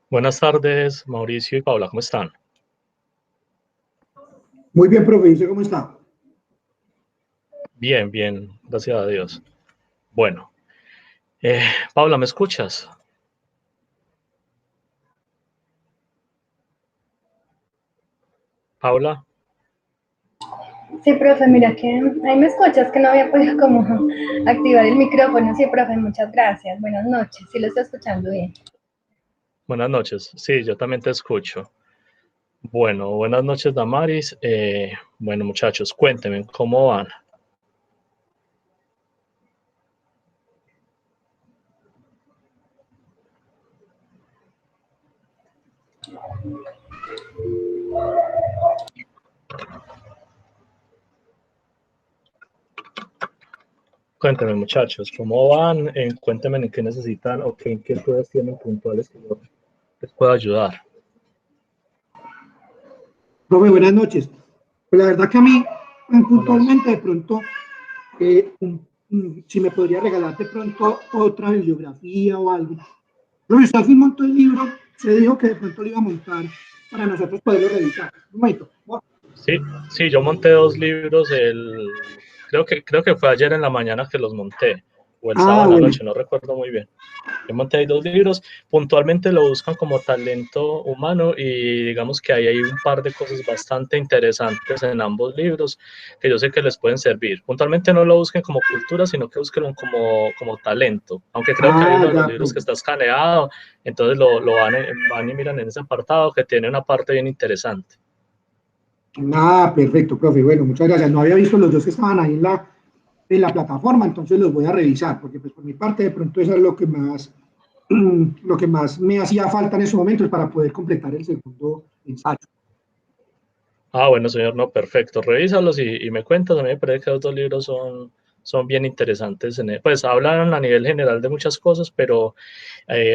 Buenas tardes, Mauricio y Paula, ¿cómo están? Muy bien, profe. ¿Y usted cómo está? Bien, bien, gracias a Dios. Bueno, eh, Paula, ¿me escuchas? Paula, Sí, profe, mira que ahí me escuchas, que no había podido como activar el micrófono. Sí, profe, muchas gracias. Buenas noches, sí lo estoy escuchando bien. buenas noches. Sí, yo también te escucho. Bueno, buenas noches, Damaris. Bueno, muchachos, cuéntenme cómo van. Cuéntenme, muchachos, cómo van. Cuéntenme en qué necesitan o en qué dudas tienen puntuales que yo les pueda ayudar. Profe, buenas noches. Pues la verdad que a mí, Buenas. puntualmente, de pronto, si me podría regalar de pronto otra bibliografía o algo. Profe, usted hace un montón de libros, se dijo que de pronto lo iba a montar para nosotros poderlo revisar. Un momento. Sí, sí, yo monté dos libros, creo que fue ayer en la mañana que los monté, o el sábado Ah, en la bueno. noche, no recuerdo muy bien. Yo monté ahí dos libros, puntualmente lo buscan como talento humano y digamos que ahí hay un par de cosas bastante interesantes en ambos libros que yo sé que les pueden servir. Puntualmente no lo busquen como cultura, sino que busquen como talento, aunque creo que hay Ah, uno de los ya, libros que profe. está escaneado, entonces lo van y miran en ese apartado que tiene una parte bien interesante. Ah, perfecto, profe. Bueno, muchas gracias. No había visto los dos que estaban ahí en la plataforma, entonces los voy a revisar, porque pues por mi parte de pronto eso es lo que más me hacía falta en esos momentos para poder completar el segundo ensayo. Ah, bueno, señor, no, perfecto. Revísalos y me cuentas. A mí me parece que los dos libros son bien interesantes. Pues hablan a nivel general de muchas cosas, pero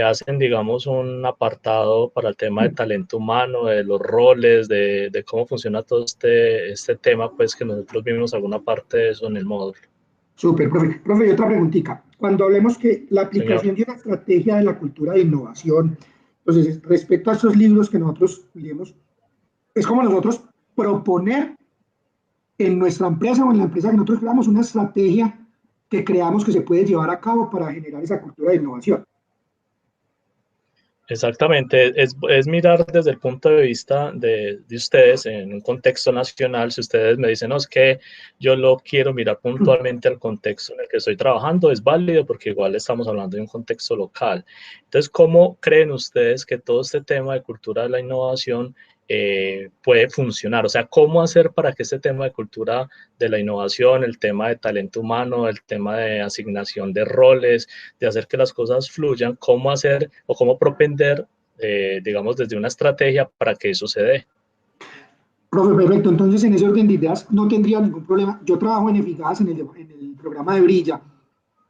hacen, digamos, un apartado para el tema de talento humano, de los roles, de cómo funciona todo este tema, pues que nosotros vimos alguna parte de eso en el módulo. Súper, profe. Profe, y otra preguntita. Cuando hablemos que la Señor. aplicación de una estrategia de la cultura de innovación, entonces, respecto a esos libros que nosotros leemos, es como nosotros proponer en nuestra empresa o en la empresa que nosotros creamos una estrategia que creamos que se puede llevar a cabo para generar esa cultura de innovación. Exactamente, es mirar desde el punto de vista de ustedes en un contexto nacional. Si ustedes me dicen, no, es que yo lo quiero mirar puntualmente al contexto en el que estoy trabajando, es válido porque igual estamos hablando de un contexto local. Entonces, ¿cómo creen ustedes que todo este tema de cultura de la innovación puede funcionar? O sea, ¿cómo hacer para que este tema de cultura de la innovación, el tema de talento humano, el tema de asignación de roles, de hacer que las cosas fluyan, cómo hacer o cómo propender, digamos, desde una estrategia para que eso se dé? Profe, perfecto. Entonces, en ese orden de ideas no tendría ningún problema. Yo trabajo en Eficaz, en el programa de Brilla,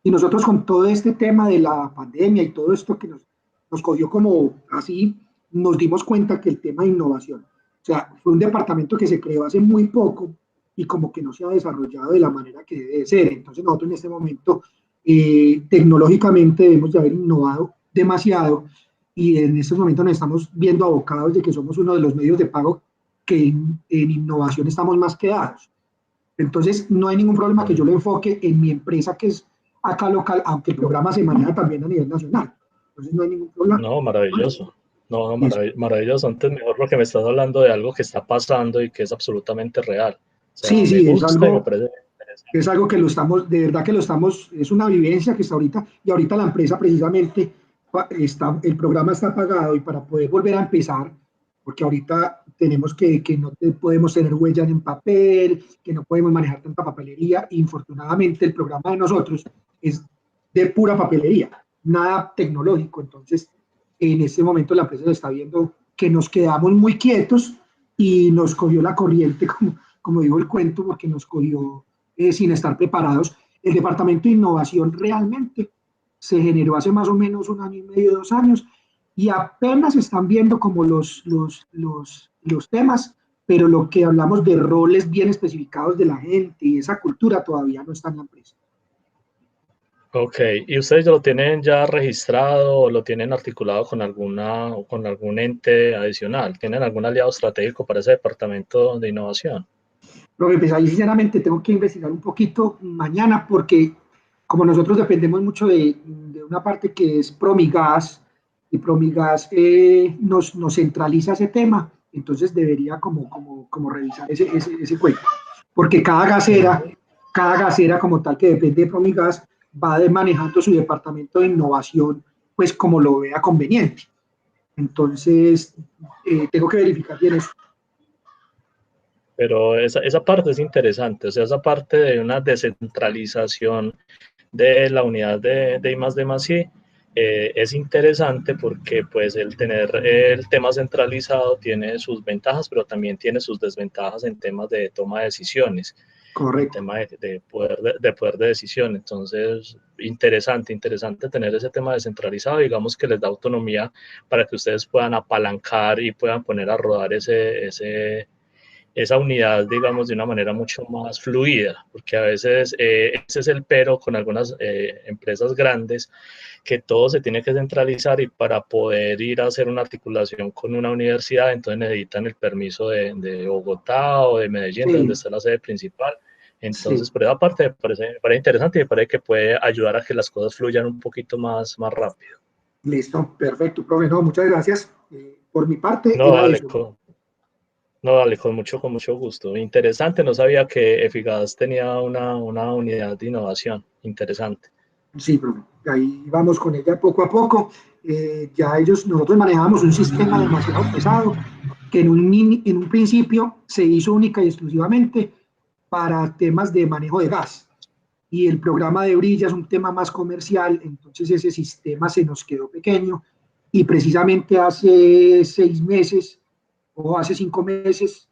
y nosotros con todo este tema de la pandemia y todo esto que nos cogió como así, nos dimos cuenta que el tema de innovación, o sea, fue un departamento que se creó hace muy poco y como que no se ha desarrollado de la manera que debe ser. Entonces, nosotros en este momento, tecnológicamente, debemos de haber innovado demasiado y en estos momentos nos estamos viendo abocados de que somos uno de los medios de pago que en innovación estamos más quedados. Entonces, no hay ningún problema que yo lo enfoque en mi empresa, que es acá local, aunque el programa se maneja también a nivel nacional. Entonces, no hay ningún problema. No, maravilloso. No, no, Eso. maravilloso. Antes mejor porque me estás hablando de algo que está pasando y que es absolutamente real. O sea, Sí, me sí, gusta y me parece interesante. es algo que lo estamos, de verdad que lo estamos, es una vivencia que está ahorita, y ahorita la empresa precisamente, el programa está pagado y para poder volver a empezar, porque ahorita tenemos que no podemos tener huellas en papel, que no podemos manejar tanta papelería, y infortunadamente el programa de nosotros es de pura papelería, nada tecnológico. Entonces, en este momento la empresa se está viendo que nos quedamos muy quietos y nos cogió la corriente, como digo el cuento, porque nos cogió sin estar preparados. El Departamento de Innovación realmente se generó hace más o menos un año y medio, 2 años, y apenas están viendo como los temas, pero lo que hablamos de roles bien especificados de la gente y esa cultura todavía no está en la empresa. Ok, ¿y ustedes ya lo tienen ya registrado o lo tienen articulado con algún ente adicional? ¿Tienen algún aliado estratégico para ese departamento de innovación? Profe, pues ahí sinceramente tengo que investigar un poquito mañana porque como nosotros dependemos mucho de una parte que es Promigas y Promigas nos centraliza ese tema, entonces debería como revisar ese cuento. Porque Ujú. cada gasera como tal que depende de Promigas va manejando su departamento de innovación pues como lo vea conveniente. Entonces, tengo que verificar bien eso. Pero esa parte es interesante, o sea, esa parte de una descentralización de la unidad de I+D+I es interesante porque pues el tener el tema centralizado tiene sus ventajas, pero también tiene sus desventajas en temas de toma de decisiones, en Correcto. tema de poder de decisión. Entonces, interesante tener ese tema descentralizado, digamos que les da autonomía para que ustedes puedan apalancar y puedan poner a rodar esa unidad, digamos, de una manera mucho más fluida, porque a veces ese es el pero con algunas empresas grandes, que todo se tiene que centralizar y para poder ir a hacer una articulación con una universidad, entonces necesitan el permiso de Bogotá o de Medellín, de donde Sí, está la sede principal. sí. Entonces, por esa parte me parece interesante y me parece que puede ayudar a que las cosas fluyan un poquito más rápido. Listo, perfecto, profe. No, muchas gracias. Por mi parte No, era dale, eso. no, dale, con mucho gusto. Interesante, no sabía que Efigas tenía una unidad de innovación. Interesante. Sí, profe. Ahí vamos con ella poco a poco. Nosotros manejábamos un sistema demasiado pesado que en un principio se hizo única y exclusivamente para temas de manejo de gas. Y el programa de Brilla es un tema más comercial, entonces ese sistema se nos quedó pequeño y precisamente hace 6 meses o hace 5 meses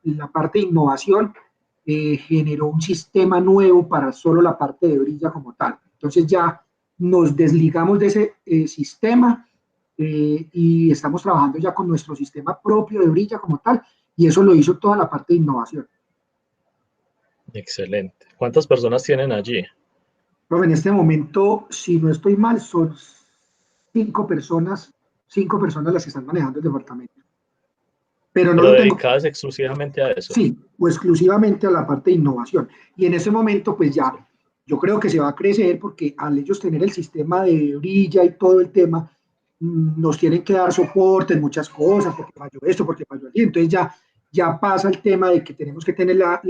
la parte de innovación generó un sistema nuevo para solo la parte de Brilla como tal. Entonces ya nos desligamos de ese sistema y estamos trabajando ya con nuestro sistema propio de Brilla como tal y eso lo hizo toda la parte de innovación. Excelente. ¿Cuántas personas tienen allí? Profe, en este momento, si no estoy mal, son 5 personas, 5 personas las que están manejando el departamento. Pero no Pero lo tengo, dedicadas exclusivamente a eso. sí, o exclusivamente a la parte de innovación. Y en ese momento, pues ya, Sí. yo creo que se va a crecer porque al ellos tener el sistema de Brilla y todo el tema, nos tienen que dar soporte en muchas cosas, porque falló esto, porque falló allí. Entonces ya pasa el tema de que tenemos que tener la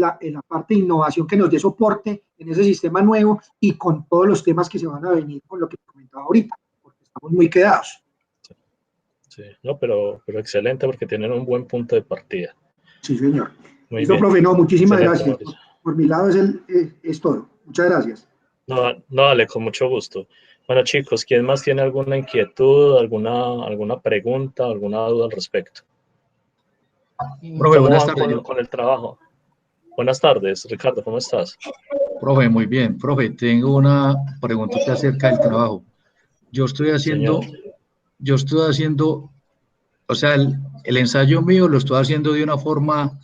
parte de innovación que nos dé soporte en ese sistema nuevo y con todos los temas que se van a venir con lo que comentaba ahorita, porque estamos muy quedados. Sí, sí. No, pero excelente porque tienen un buen punto de partida. Sí, señor. Muy Listo, bien. profe, no, muchísimas Excelente, gracias. Mauricio. Por mi lado es todo. Muchas gracias. No, no, dale, con mucho gusto. Bueno, chicos, ¿quién más tiene alguna inquietud, alguna pregunta, alguna duda al respecto? Profe, ¿Cómo buenas van tardes. con el trabajo? Buenas tardes, Ricardo, ¿cómo estás? Profe, muy bien. Profe, tengo una preguntita acerca del trabajo. Yo estoy Señor. haciendo, yo estoy haciendo, o sea, el ensayo mío lo estoy haciendo de una forma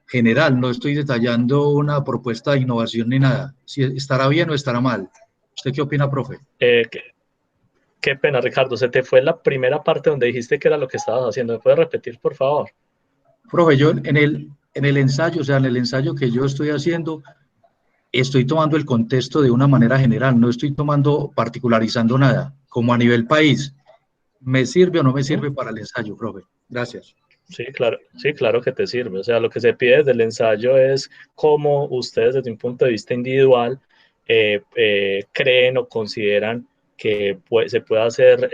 general, no estoy detallando una propuesta de innovación ni nada. Si estará bien o estará mal. ¿Usted qué opina, profe? Eh, qué, qué pena, Ricardo, se te fue la primera parte donde dijiste que era lo que estabas haciendo. ¿Me puedes repetir, por favor? Profe, yo en el ensayo, o sea, en el ensayo que yo estoy haciendo, estoy tomando el contexto de una manera general, no estoy particularizando nada, como a nivel país. ¿Me sirve o no me Ujú. sirve para el ensayo, profe? Gracias. Sí, claro que te sirve. O sea, lo que se pide desde el ensayo es cómo ustedes desde un punto de vista individual creen o consideran que se puede hacer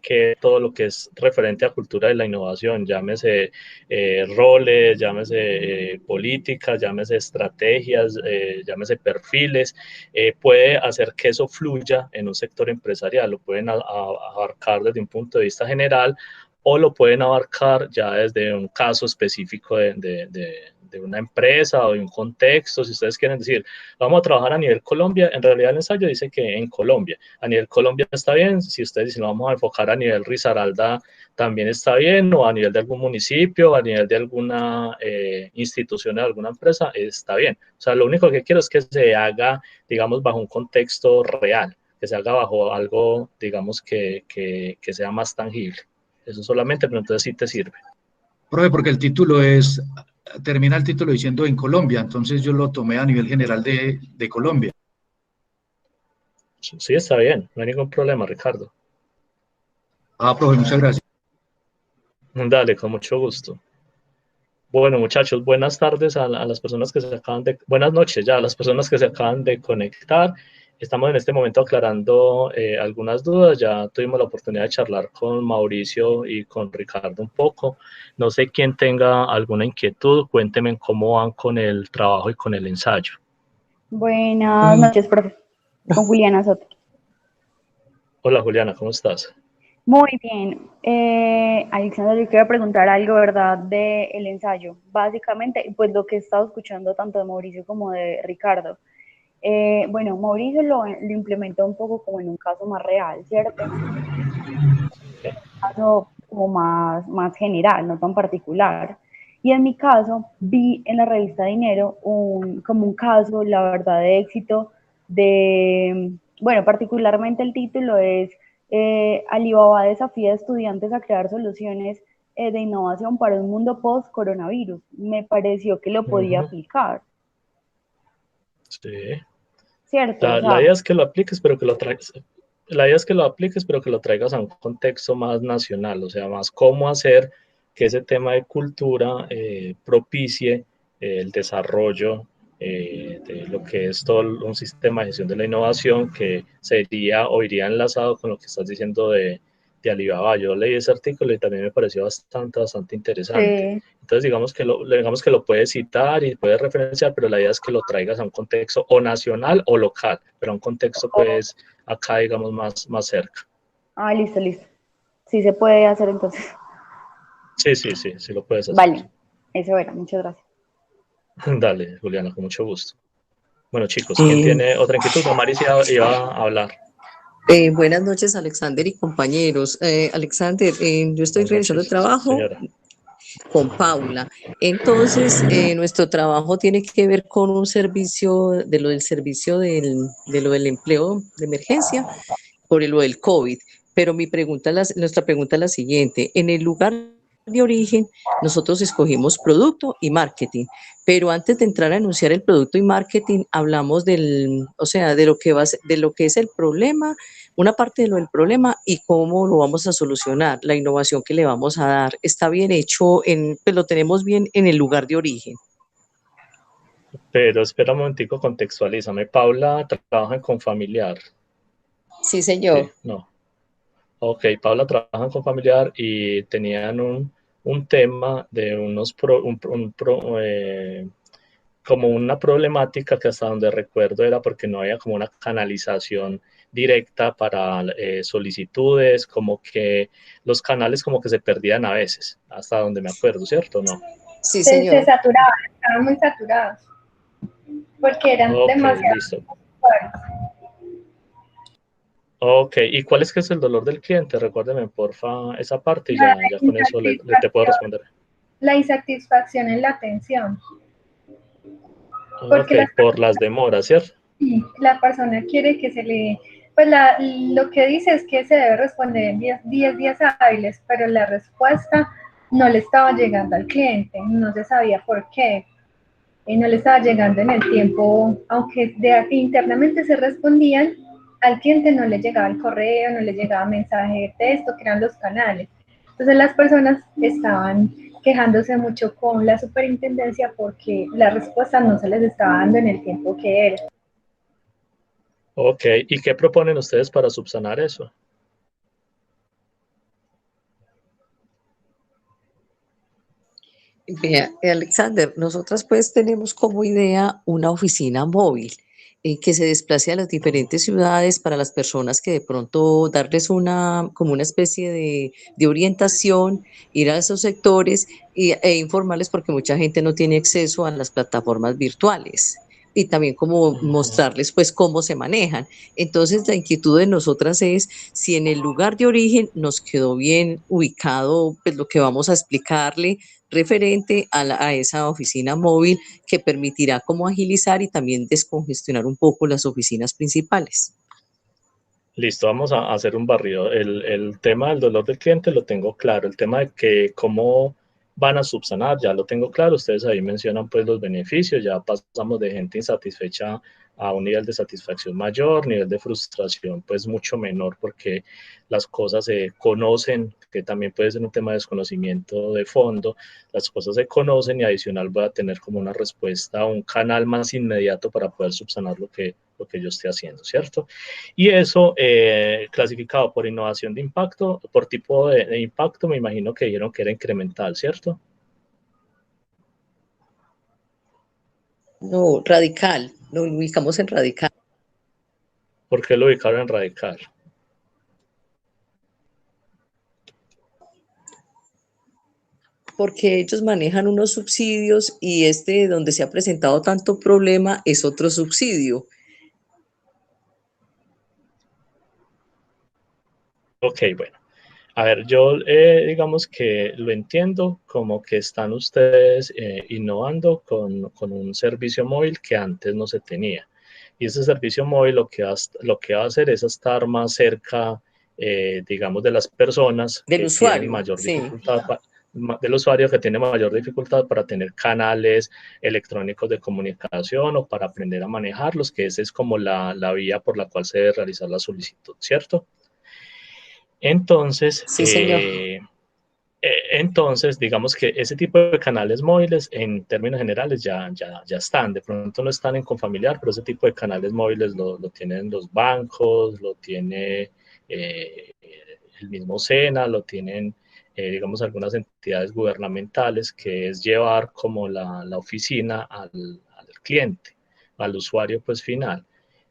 que todo lo que es referente a cultura de la innovación, llámese roles, llámese políticas, llámese estrategias, llámese perfiles, puede hacer que eso fluya en un sector empresarial. Lo pueden abarcar desde un punto de vista general o lo pueden abarcar ya desde un caso específico de una empresa o de un contexto. Si ustedes quieren decir, vamos a trabajar a nivel Colombia, en realidad el ensayo dice que en Colombia. A nivel Colombia está bien. Si ustedes dicen, vamos a enfocar a nivel Risaralda, también está bien, o a nivel de algún municipio, a nivel de alguna institución, de alguna empresa, está bien. O sea, lo único que quiero es que se haga, digamos, bajo un contexto real, que se haga bajo algo, digamos, que sea más tangible. Eso solamente, pero entonces sí te sirve. Profe, porque termina el título diciendo en Colombia, entonces yo lo tomé a nivel general de Colombia. Sí, está bien, no hay ningún problema, Ricardo. Profe, muchas gracias. Dale, con mucho gusto. Bueno, muchachos, buenas tardes a las personas que se acaban de... Buenas noches ya a las personas que se acaban de conectar. Estamos en este momento aclarando algunas dudas. Ya tuvimos la oportunidad de charlar con Mauricio y con Ricardo un poco. No sé quién tenga alguna inquietud. Cuéntenme cómo van con el trabajo y con el ensayo. Buenas noches, profe. Con Juliana Soto. Hola, Juliana, ¿cómo estás? Muy bien. Alexander, yo quiero preguntar algo, ¿verdad?, del ensayo. Básicamente, pues lo que he estado escuchando tanto de Mauricio como de Ricardo. Bueno, Mauricio lo implementó un poco como en un caso más real, ¿cierto? Un caso como más general, no tan particular. Y en mi caso, vi en la revista Dinero como un caso, la verdad, de éxito bueno, particularmente el título es Alibaba desafía a estudiantes a crear soluciones de innovación para un mundo post-coronavirus. Me pareció que lo podía aplicar. Sí. ¿Cierto? La idea es que lo apliques, pero que lo traigas. La idea es que lo apliques, pero que lo traigas a un contexto más nacional, o sea, más cómo hacer que ese tema de cultura propicie el desarrollo de lo que es todo un sistema de gestión de la innovación que sería o iría enlazado con lo que estás diciendo de Alibaba. Yo leí ese artículo y también me pareció bastante interesante. Sí. Entonces, digamos que lo puedes citar y puedes referenciar, pero la idea es que lo traigas a un contexto o nacional o local, pero a un contexto, pues, acá, digamos, más cerca. Listo. Sí se puede hacer entonces. Sí lo puedes hacer. Vale, eso era, muchas gracias. Dale, Juliana, con mucho gusto. Bueno, chicos, ¿quién tiene otra inquietud? Maris iba a hablar. Buenas noches, Alexander y compañeros. Alexander, yo estoy realizando el trabajo señora. Con Paula. Entonces, nuestro trabajo tiene que ver con un servicio, de lo del empleo de emergencia, por lo del COVID. Pero nuestra pregunta es la siguiente. En el lugar de origen, nosotros escogimos producto y marketing, pero antes de entrar a anunciar el producto y marketing, hablamos de lo que es el problema, una parte de lo del problema y cómo lo vamos a solucionar, la innovación que le vamos a dar. Está bien hecho, pues lo tenemos bien en el lugar de origen. Pero espera un momentico, contextualízame. Paula trabaja en Confamiliar. Sí, señor. Sí, no. Ok, Paula trabaja en Confamiliar y tenían un tema de como una problemática que hasta donde recuerdo era porque no había como una canalización directa para solicitudes, como que los canales como que se perdían a veces, hasta donde me acuerdo, ¿cierto o no? Sí, señor. Se saturaban, estaban muy saturados, porque eran demasiado. Listo. Ok, ¿y cuál es que es el dolor del cliente? Recuérdeme, porfa, esa parte y ya con eso te puedo responder. La insatisfacción en la atención. Ok, por las demoras, ¿cierto? Sí, la persona quiere que se le... Pues lo que dice es que se debe responder en 10 días hábiles, pero la respuesta no le estaba llegando al cliente, no se sabía por qué. No le estaba llegando en el tiempo, aunque internamente se respondían, al cliente no le llegaba el correo, no le llegaba mensaje de texto, que eran los canales. Entonces las personas estaban quejándose mucho con la superintendencia porque la respuesta no se les estaba dando en el tiempo que era. Ok, ¿y qué proponen ustedes para subsanar eso? Vea, Alexander, nosotras pues tenemos como idea una oficina móvil que se desplace a las diferentes ciudades para las personas que de pronto darles como una especie de orientación, ir a esos sectores e informarles porque mucha gente no tiene acceso a las plataformas virtuales y también como mostrarles pues cómo se manejan. Entonces la inquietud de nosotras es si en el lugar de origen nos quedó bien ubicado pues lo que vamos a explicarle referente a esa oficina móvil que permitirá como agilizar y también descongestionar un poco las oficinas principales. Listo, vamos a hacer un barrido. El tema del dolor del cliente lo tengo claro. El tema de que cómo van a subsanar, ya lo tengo claro. Ustedes ahí mencionan pues los beneficios. Ya pasamos de gente insatisfecha a un nivel de satisfacción mayor, nivel de frustración pues mucho menor porque las cosas se conocen, que también puede ser un tema de desconocimiento de fondo. Las cosas se conocen y adicional voy a tener como una respuesta, un canal más inmediato para poder subsanar lo que yo esté haciendo, ¿cierto? Y eso clasificado por innovación de impacto, por tipo de impacto, me imagino que dijeron que era incremental, ¿cierto? No, radical, lo ubicamos en radical. ¿Por qué lo ubicaron en radical? Porque ellos manejan unos subsidios y donde se ha presentado tanto problema es otro subsidio. Ok, bueno. A ver, yo digamos que lo entiendo como que están ustedes innovando con un servicio móvil que antes no se tenía. Y ese servicio móvil lo que va a hacer es estar más cerca, digamos, de las personas Del que tienen usuario, mayor sí. dificultad, del usuario que tiene mayor dificultad para tener canales electrónicos de comunicación o para aprender a manejarlos, que esa es como la vía por la cual se debe realizar la solicitud, ¿cierto? Entonces, Sí, señor. entonces, digamos que ese tipo de canales móviles en términos generales ya están. De pronto no están en Confamiliar, pero ese tipo de canales móviles lo tienen los bancos, lo tiene eh, el mismo SENA, lo tienen, digamos, algunas entidades gubernamentales, que es llevar como la oficina al cliente, al usuario pues final.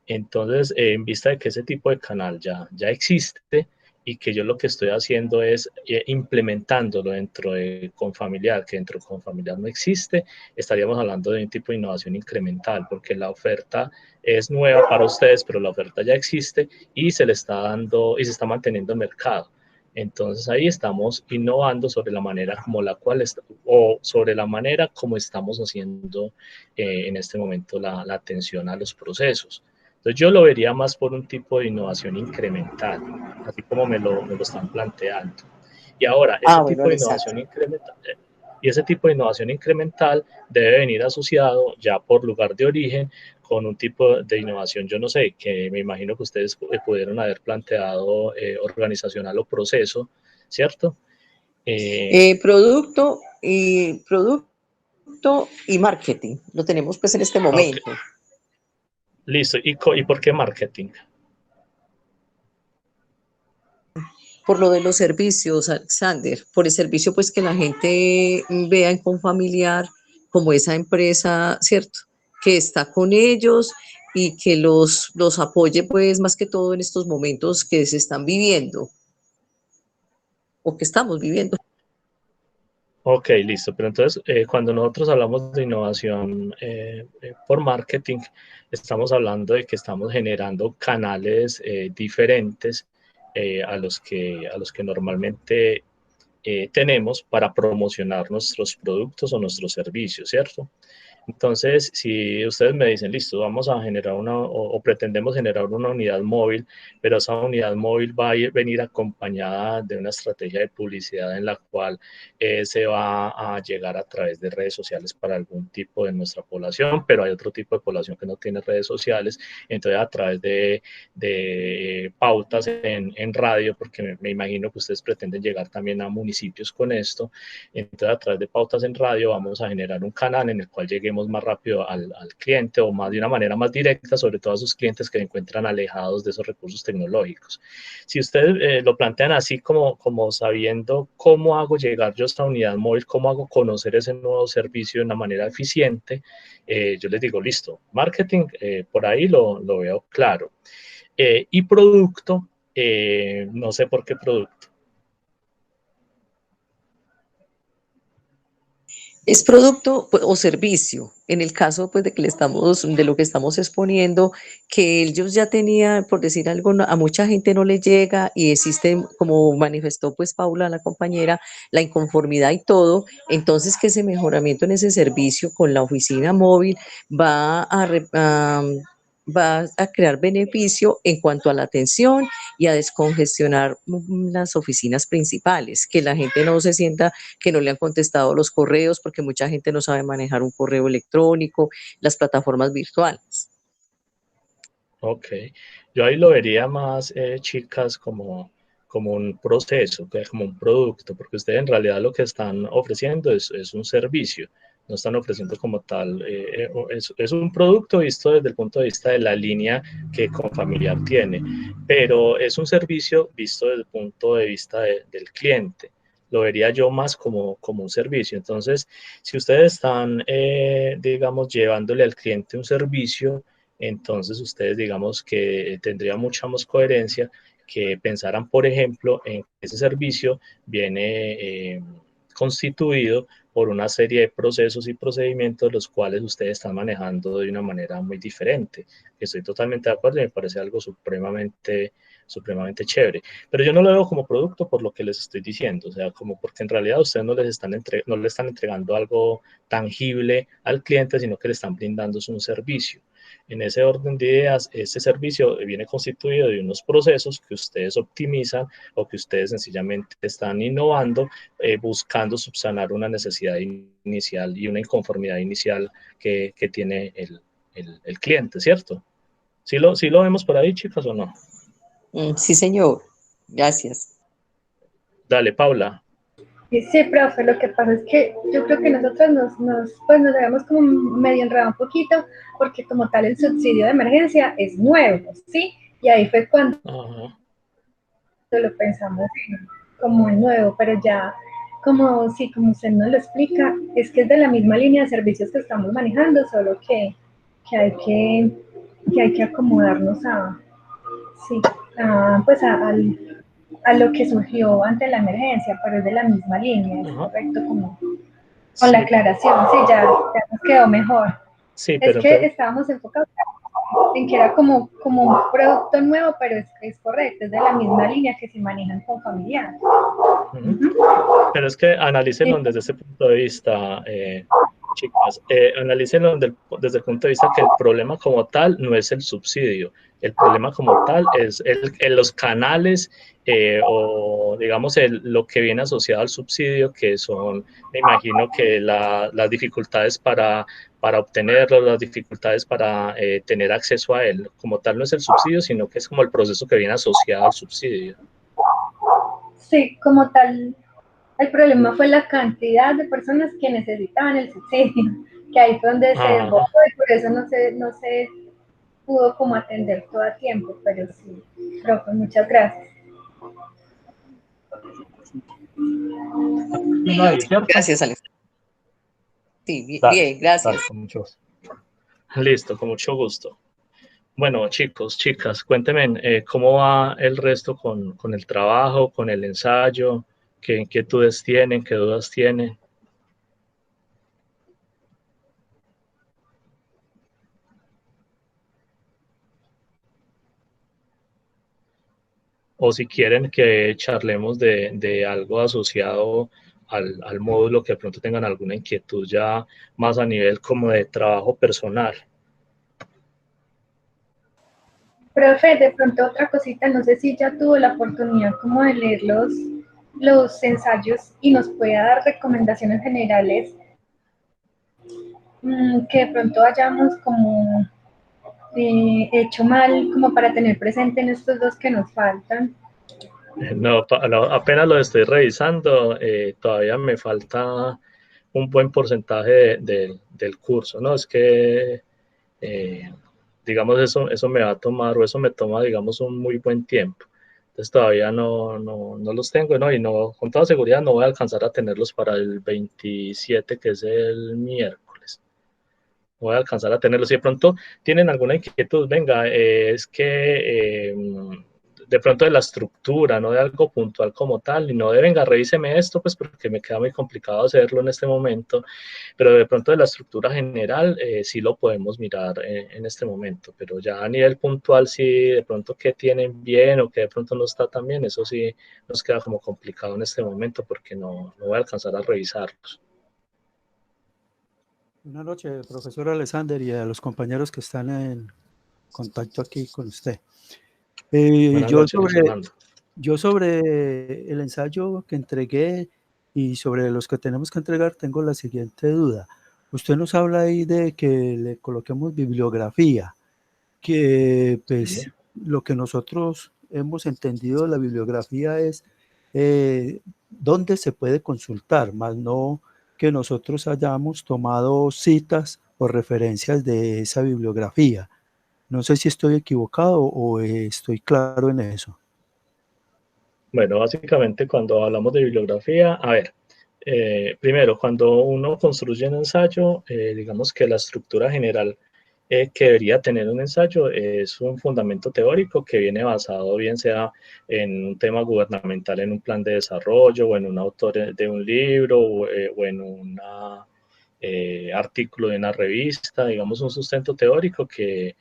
Entonces, en vista de que ese tipo de canal ya existe, y que yo lo que estoy haciendo es implementándolo dentro de Confamiliar, que dentro de Confamiliar no existe, estaríamos hablando de un tipo de innovación incremental, porque la oferta es nueva para ustedes, pero la oferta ya existe y se le está dando y se está manteniendo el mercado. Entonces ahí estamos innovando sobre la manera como o sobre la manera como estamos haciendo en este momento la atención a los procesos. Entonces yo lo vería más por un tipo de innovación incremental, así como me lo están planteando. Y ahora, Bueno, Alexandra. Ese tipo de innovación incremental debe venir asociado ya por lugar de origen con un tipo de innovación, yo no sé, que me imagino que ustedes pudieron haber planteado organizacional o proceso, ¿cierto? Producto y marketing, lo tenemos pues en este momento. Okay. Listo, ¿y por qué marketing? Por lo de los servicios, Alexander, por el servicio pues que la gente vea en Confamiliar como esa empresa, ¿cierto? Que está con ellos y que los apoye pues más que todo en estos momentos que se están viviendo o que estamos viviendo. Ok, listo. Pero entonces, cuando nosotros hablamos de innovación por marketing, estamos hablando de que estamos generando canales diferentes a los que normalmente tenemos para promocionar nuestros productos o nuestros servicios, ¿cierto? Entonces, si ustedes me dicen, listo, vamos a generar o pretendemos generar una unidad móvil, pero esa unidad móvil va a venir acompañada de una estrategia de publicidad en la cual se va a llegar a través de redes sociales para algún tipo de nuestra población, pero hay otro tipo de población que no tiene redes sociales, entonces a través de pautas en radio, porque me imagino que ustedes pretenden llegar también a municipios con esto, entonces a través de pautas en radio vamos a generar un canal en el cual lleguemos lleguemos más rápido al cliente o más de una manera más directa, sobre todo a sus clientes que se encuentran alejados de esos recursos tecnológicos. Si ustedes lo plantean así como sabiendo cómo hago llegar yo a esta unidad móvil, cómo hago conocer ese nuevo servicio de una manera eficiente, yo les digo, listo, marketing, por ahí lo veo claro. Y producto, no sé por qué producto. Es producto pues, o servicio. En el caso pues, de lo que estamos exponiendo, que ellos ya tenían, por decir algo, a mucha gente no le llega y existe, como manifestó pues Paula, la compañera, la inconformidad y todo. Entonces, que ese mejoramiento en ese servicio con la oficina móvil va a crear beneficio en cuanto a la atención y a descongestionar las oficinas principales, que la gente no se sienta que no le han contestado los correos, porque mucha gente no sabe manejar un correo electrónico, las plataformas virtuales. Ok, yo ahí lo vería más, chicas, como un proceso, como un producto, porque ustedes en realidad lo que están ofreciendo es un servicio, no están ofreciendo como tal, es un producto visto desde el punto de vista de la línea que Confamiliar tiene, pero es un servicio visto desde el punto de vista del cliente. Lo vería yo más como un servicio. Entonces, si ustedes están, digamos, llevándole al cliente un servicio, entonces ustedes digamos que tendría mucha más coherencia que pensaran, por ejemplo, en que ese servicio viene constituido por una serie de procesos y procedimientos los cuales ustedes están manejando de una manera muy diferente. Estoy totalmente de acuerdo y me parece algo supremamente chévere. Pero yo no lo veo como producto por lo que les estoy diciendo, o sea, como porque en realidad ustedes no le están entregando algo tangible al cliente, sino que le están brindando un servicio. En ese orden de ideas, ese servicio viene constituido de unos procesos que ustedes optimizan o que ustedes sencillamente están innovando, buscando subsanar una necesidad inicial y una inconformidad inicial que tiene el cliente, ¿cierto? ¿Sí lo vemos por ahí, chicas, o no? Sí, señor. Gracias. Dale, Paula. Sí, profe, lo que pasa es que yo creo que nosotros pues nos habíamos como medio enredado un poquito, porque como tal el subsidio de emergencia es nuevo, ¿sí? Y ahí fue cuando lo pensamos como nuevo, pero ya, como usted nos lo explica, es que es de la misma línea de servicios que estamos manejando, solo que hay que acomodarnos a lo que surgió ante la emergencia, pero es de la misma línea, es correcto, como con la aclaración, sí, ya nos quedó mejor. Sí, es que estábamos enfocados en que era como un producto nuevo, pero es correcto, es de la misma línea que se manejan con Confamiliar. Pero es que analícenlo desde ese punto de vista, chicas, analícenlo desde el punto de vista que el problema como tal no es el subsidio, el problema como tal es los canales o digamos lo que viene asociado al subsidio, que son, me imagino que las dificultades para obtenerlo, las dificultades para tener acceso a él. Como tal no es el subsidio, sino que es como el proceso que viene asociado al subsidio. Sí, como tal, el problema fue la cantidad de personas que necesitaban el subsidio, que ahí fue donde se desbordó y por eso no se pudo como atender todo a tiempo, pero sí, profe, muchas gracias. Gracias, Alex. Sí, bien, gracias. Dale, con mucho gusto. Listo, con mucho gusto. Bueno, chicos, chicas, cuéntenme cómo va el resto con el trabajo, con el ensayo, qué inquietudes tienen, qué dudas tienen. O si quieren que charlemos de algo asociado al módulo, que de pronto tengan alguna inquietud ya más a nivel como de trabajo personal. Profe, de pronto otra cosita, no sé si ya tuvo la oportunidad como de leer los ensayos y nos pueda dar recomendaciones generales que de pronto hayamos como hecho mal, como para tener presente en estos dos que nos faltan. No, apenas lo estoy revisando, todavía me falta un buen porcentaje del curso, ¿no? Es que, digamos, eso me va a tomar, o eso me toma, digamos, un muy buen tiempo. Entonces todavía no los tengo, ¿no? Y no, con toda seguridad no voy a alcanzar a tenerlos para el 27, que es el miércoles. Voy a alcanzar a tenerlos. Si de pronto tienen alguna inquietud, venga, es que de pronto de la estructura, no de algo puntual como tal, y no de, venga, revíseme esto, pues porque me queda muy complicado hacerlo en este momento, pero de pronto de la estructura general sí lo podemos mirar en este momento, pero ya a nivel puntual sí, de pronto qué tienen bien o qué de pronto no está tan bien, eso sí nos queda como complicado en este momento porque no voy a alcanzar a revisarlos. Buenas noches, profesor Alexander, y a los compañeros que están en contacto aquí con usted. Buenas noches, Rolando. Yo sobre el ensayo que entregué y sobre los que tenemos que entregar tengo la siguiente duda. Usted nos habla ahí de que le coloquemos bibliografía, que pues Sí. lo que nosotros hemos entendido de la bibliografía es dónde se puede consultar, más no que nosotros hayamos tomado citas o referencias de esa bibliografía. No sé si estoy equivocado o estoy claro en eso. Bueno, básicamente cuando hablamos de bibliografía, a ver, primero, cuando uno construye un ensayo, digamos que la estructura general que debería tener un ensayo es un fundamento teórico que viene basado bien sea en un tema gubernamental, en un plan de desarrollo, o en un autor de un libro, o en un artículo de una revista, digamos un sustento teórico que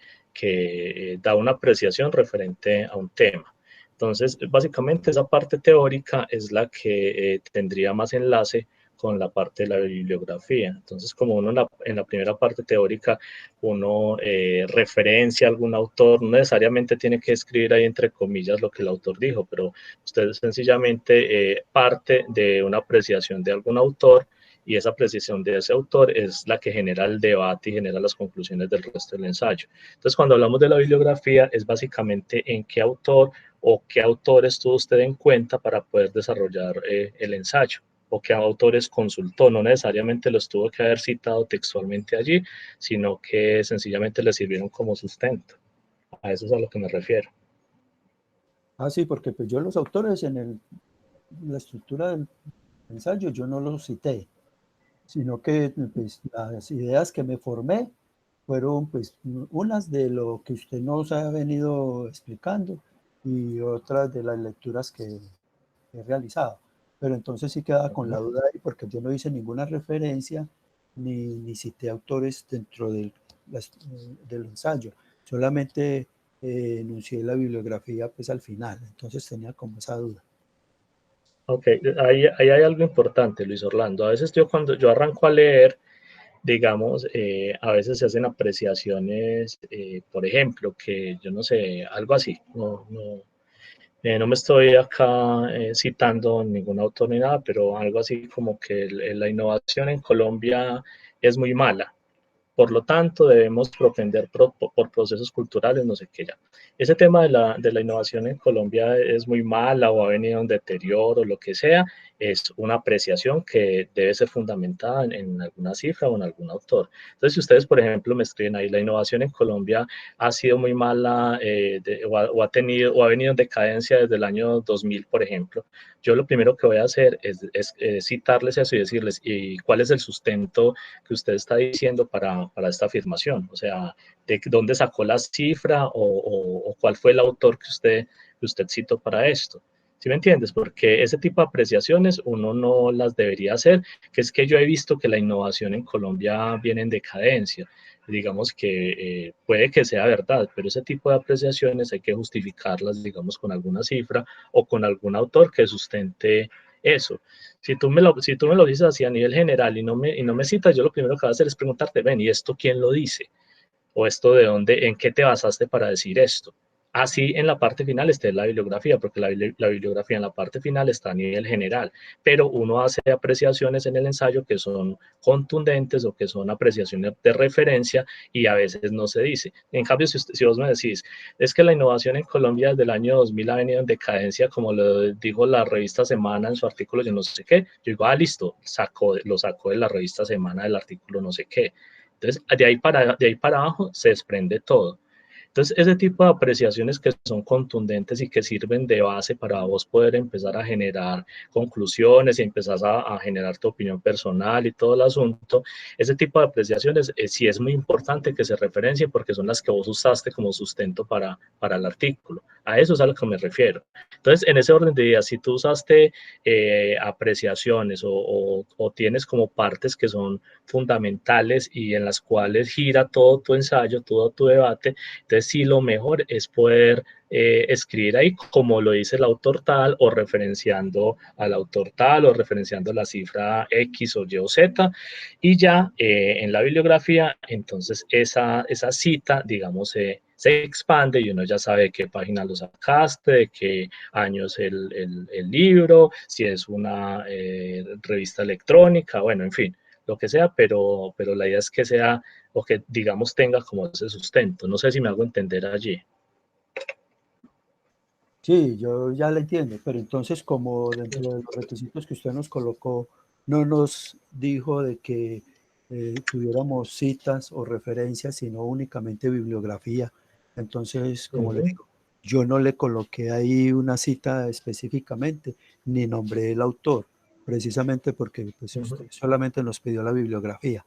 da una apreciación referente a un tema. Entonces, básicamente esa parte teórica es la que tendría más enlace con la parte de la bibliografía. Entonces, como uno en la primera parte teórica, uno referencia a algún autor, no necesariamente tiene que escribir ahí entre comillas lo que el autor dijo, pero usted sencillamente parte de una apreciación de algún autor, y esa apreciación de ese autor es la que genera el debate y genera las conclusiones del resto del ensayo. Entonces, cuando hablamos de la bibliografía, es básicamente en qué autor o qué autores tuvo usted en cuenta para poder desarrollar el ensayo, o qué autores consultó. No necesariamente los tuvo que haber citado textualmente allí, sino que sencillamente le sirvieron como sustento. A eso es a lo que me refiero. Ah, sí, porque pues yo los autores en la estructura del ensayo yo no los cité, sino que pues, las ideas que me formé fueron pues unas de lo que usted nos ha venido explicando y otras de las lecturas que he realizado. Pero entonces sí queda con la duda ahí porque yo no hice ninguna referencia ni cité autores dentro del ensayo. Solamente enuncié la bibliografía pues al final. Entonces tenía como esa duda. Ok, ahí hay algo importante, Luis Orlando. A veces cuando yo arranco a leer, digamos, a veces se hacen apreciaciones, por ejemplo, que yo no sé, algo así, no me estoy acá citando ningún autor ni nada, pero algo así como que la innovación en Colombia es muy mala. Por lo tanto, debemos propender por procesos culturales, no sé qué ya. Ese tema de la innovación en Colombia es muy mala o ha venido en deterioro, lo que sea, es una apreciación que debe ser fundamentada en alguna cifra o en algún autor. Entonces, si ustedes, por ejemplo, me escriben ahí, la innovación en Colombia ha sido muy mala o ha venido en decadencia desde el año 2000, por ejemplo, yo lo primero que voy a hacer es citarles eso y decirles, ¿y cuál es el sustento que usted está diciendo para esta afirmación? O sea, ¿de dónde sacó la cifra o cuál fue el autor que usted citó para esto? ¿Sí me entiendes? Porque ese tipo de apreciaciones uno no las debería hacer, que es que yo he visto que la innovación en Colombia viene en decadencia. Digamos que puede que sea verdad, pero ese tipo de apreciaciones hay que justificarlas, digamos, con alguna cifra o con algún autor que sustente eso. Si tú me lo dices así a nivel general y no me citas, yo lo primero que voy a hacer es preguntarte, ven, ¿y esto quién lo dice? ¿O esto de dónde, en qué te basaste para decir esto? Así en la parte final esté la bibliografía, porque la bibliografía en la parte final está a nivel general, pero uno hace apreciaciones en el ensayo que son contundentes o que son apreciaciones de referencia y a veces no se dice. En cambio, si vos me decís, es que la innovación en Colombia desde el año 2000 ha venido en decadencia, como lo dijo la revista Semana en su artículo, yo no sé qué, yo digo, listo, lo sacó de la revista Semana del artículo no sé qué. Entonces, de ahí para abajo se desprende todo. Entonces, ese tipo de apreciaciones que son contundentes y que sirven de base para vos poder empezar a generar conclusiones y empezar a generar tu opinión personal y todo el asunto, ese tipo de apreciaciones sí es muy importante que se referencien porque son las que vos usaste como sustento para el artículo. A eso es a lo que me refiero. Entonces, en ese orden de ideas, si tú usaste apreciaciones o tienes como partes que son fundamentales y en las cuales gira todo tu ensayo, todo tu debate, entonces sí lo mejor es poder escribir ahí como lo dice el autor tal o referenciando al autor tal o referenciando la cifra X o Y o Z y ya en la bibliografía entonces esa cita digamos se expande y uno ya sabe de qué página lo sacaste, de qué año es el libro, si es una revista electrónica, bueno, en fin, lo que sea, pero la idea es que sea o que digamos tenga como ese sustento. No sé si me hago entender allí. Sí, yo ya lo entiendo, pero entonces como dentro de los requisitos que usted nos colocó, no nos dijo de que tuviéramos citas o referencias, sino únicamente bibliografía. Entonces, como le digo, yo no le coloqué ahí una cita específicamente, ni nombré el autor, precisamente porque pues, usted solamente nos pidió la bibliografía.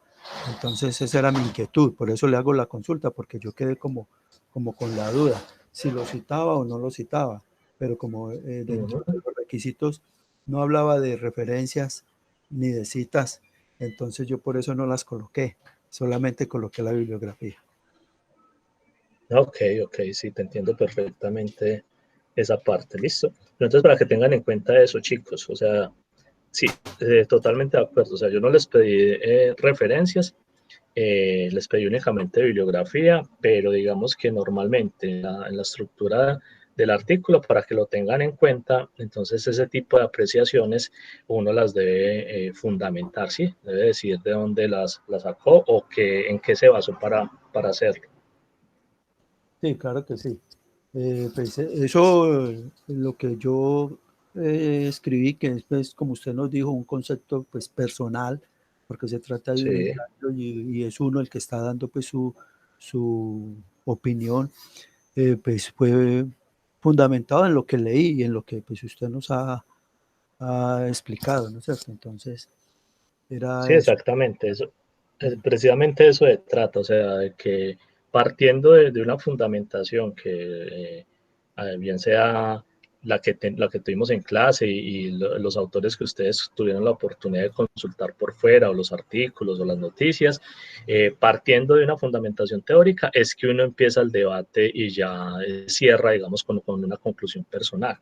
Entonces, esa era mi inquietud, por eso le hago la consulta, porque yo quedé como con la duda, si lo citaba o no lo citaba, pero como dentro de los requisitos no hablaba de referencias ni de citas, entonces yo por eso no las coloqué, solamente coloqué la bibliografía. Ok, sí, te entiendo perfectamente esa parte, listo. Entonces, para que tengan en cuenta eso, chicos, o sea, sí, totalmente de acuerdo, o sea, yo no les pedí referencias, les pedí únicamente bibliografía, pero digamos que normalmente en la estructura del artículo, para que lo tengan en cuenta, entonces ese tipo de apreciaciones uno las debe fundamentar, ¿sí? Debe decir de dónde las sacó o en qué se basó para hacerlo. Sí, claro que sí. Pues eso lo que yo escribí, que es pues, como usted nos dijo, un concepto pues personal, porque se trata de un Sí. ensayo y es uno el que está dando pues su opinión, pues fue fundamentado en lo que leí y en lo que pues usted nos ha explicado, ¿no es cierto? Entonces, Sí, era eso. exactamente, eso, precisamente eso se trata, o sea, de que partiendo de una fundamentación que bien sea la que tuvimos en clase y los autores que ustedes tuvieron la oportunidad de consultar por fuera, o los artículos o las noticias, partiendo de una fundamentación teórica, es que uno empieza el debate y ya cierra, digamos, con una conclusión personal.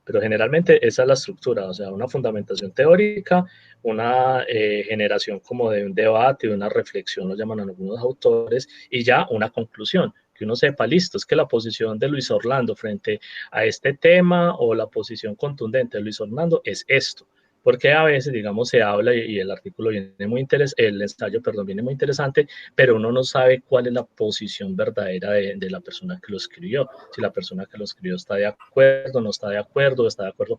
Pero generalmente esa es la estructura, o sea, una fundamentación teórica, una generación como de un debate, de una reflexión, lo llaman algunos autores, y ya una conclusión, que uno sepa, listo, es que la posición de Luis Orlando frente a este tema o la posición contundente de Luis Orlando es esto. Porque a veces, digamos, se habla y el artículo viene muy interesante, el ensayo, perdón, viene muy interesante, pero uno no sabe cuál es la posición verdadera de la persona que lo escribió. Si la persona que lo escribió está de acuerdo, no está de acuerdo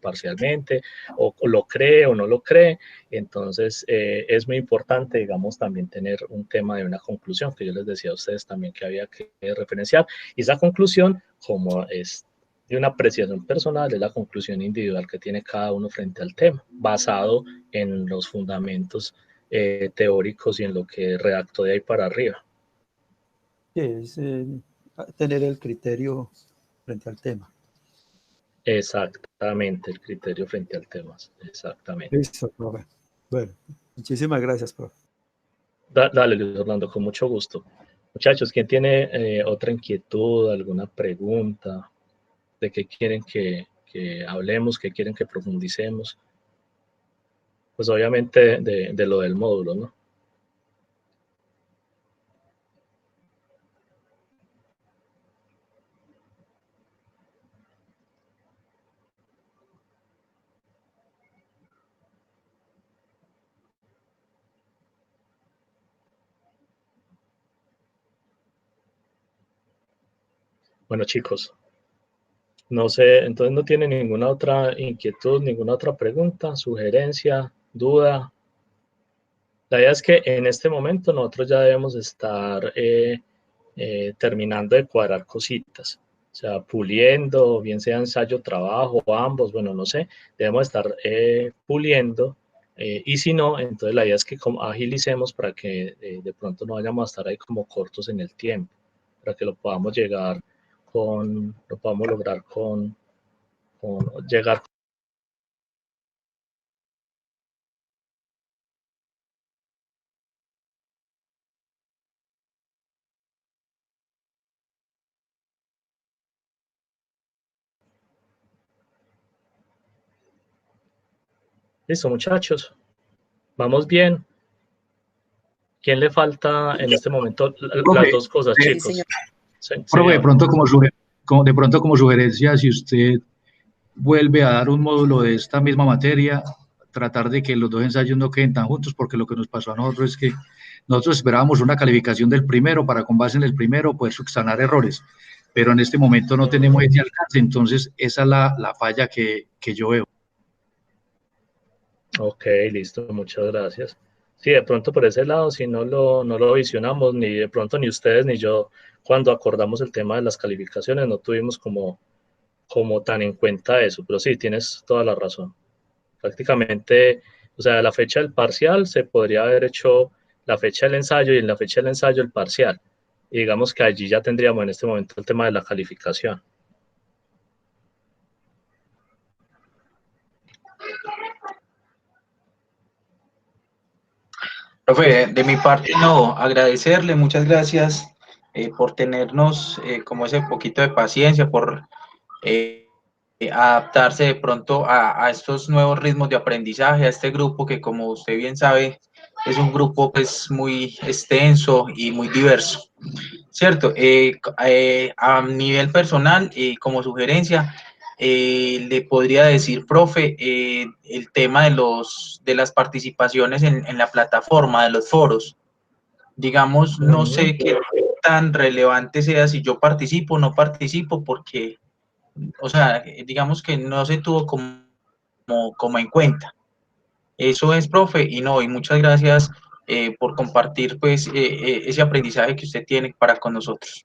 parcialmente, o lo cree o no lo cree. Entonces, es muy importante, digamos, también tener un tema de una conclusión, que yo les decía a ustedes también que había que referenciar. Y esa conclusión, como es de una apreciación personal, es la conclusión individual que tiene cada uno frente al tema, basado en los fundamentos teóricos y en lo que redactó de ahí para arriba. Sí, es tener el criterio frente al tema. Exactamente, el criterio frente al tema, exactamente. Listo, profe. Bueno, muchísimas gracias, profe. Dale, Luis Orlando, con mucho gusto. Muchachos, ¿quién tiene otra inquietud, alguna pregunta? ¿De qué quieren que hablemos? ¿Qué quieren que profundicemos? Pues obviamente de lo del módulo, ¿no? Bueno, chicos, no sé, entonces no tienen ninguna otra inquietud, ninguna otra pregunta, sugerencia, duda. La idea es que en este momento nosotros ya debemos estar terminando de cuadrar cositas, o sea, puliendo, bien sea ensayo, trabajo, ambos, bueno, no sé, debemos estar puliendo, y si no, entonces la idea es que como agilicemos para que de pronto no vayamos a estar ahí como cortos en el tiempo, para que lo podamos llegar lo podamos lograr llegar. Listo, muchachos, vamos bien. ¿Quién le falta en este momento las dos cosas, Sí, chicos? señor. Profe, de Señor. pronto de pronto como sugerencia, si usted vuelve a dar un módulo de esta misma materia, tratar de que los dos ensayos no queden tan juntos, porque lo que nos pasó a nosotros es que nosotros esperábamos una calificación del primero para con base en el primero poder subsanar errores, pero en este momento no tenemos ese alcance, entonces esa es la falla que yo veo. Ok, listo, muchas gracias. Sí, de pronto por ese lado, si no lo visionamos, ni de pronto ni ustedes ni yo, cuando acordamos el tema de las calificaciones, no tuvimos como tan en cuenta eso, pero sí, tienes toda la razón. Prácticamente, o sea, la fecha del parcial se podría haber hecho la fecha del ensayo y en la fecha del ensayo el parcial. Y digamos que allí ya tendríamos en este momento el tema de la calificación. Profe, de mi parte no, agradecerle, muchas gracias por tenernos como ese poquito de paciencia, por adaptarse de pronto a estos nuevos ritmos de aprendizaje, a este grupo que como usted bien sabe es un grupo pues muy extenso y muy diverso, ¿cierto? A nivel personal, como sugerencia, le podría decir, profe, el tema de las participaciones en la plataforma, de los foros. Digamos, no sé qué tan relevante sea si yo participo o no participo, porque, o sea, digamos que no se tuvo como en cuenta. Eso es, profe, y no, y muchas gracias por compartir pues ese aprendizaje que usted tiene para con nosotros.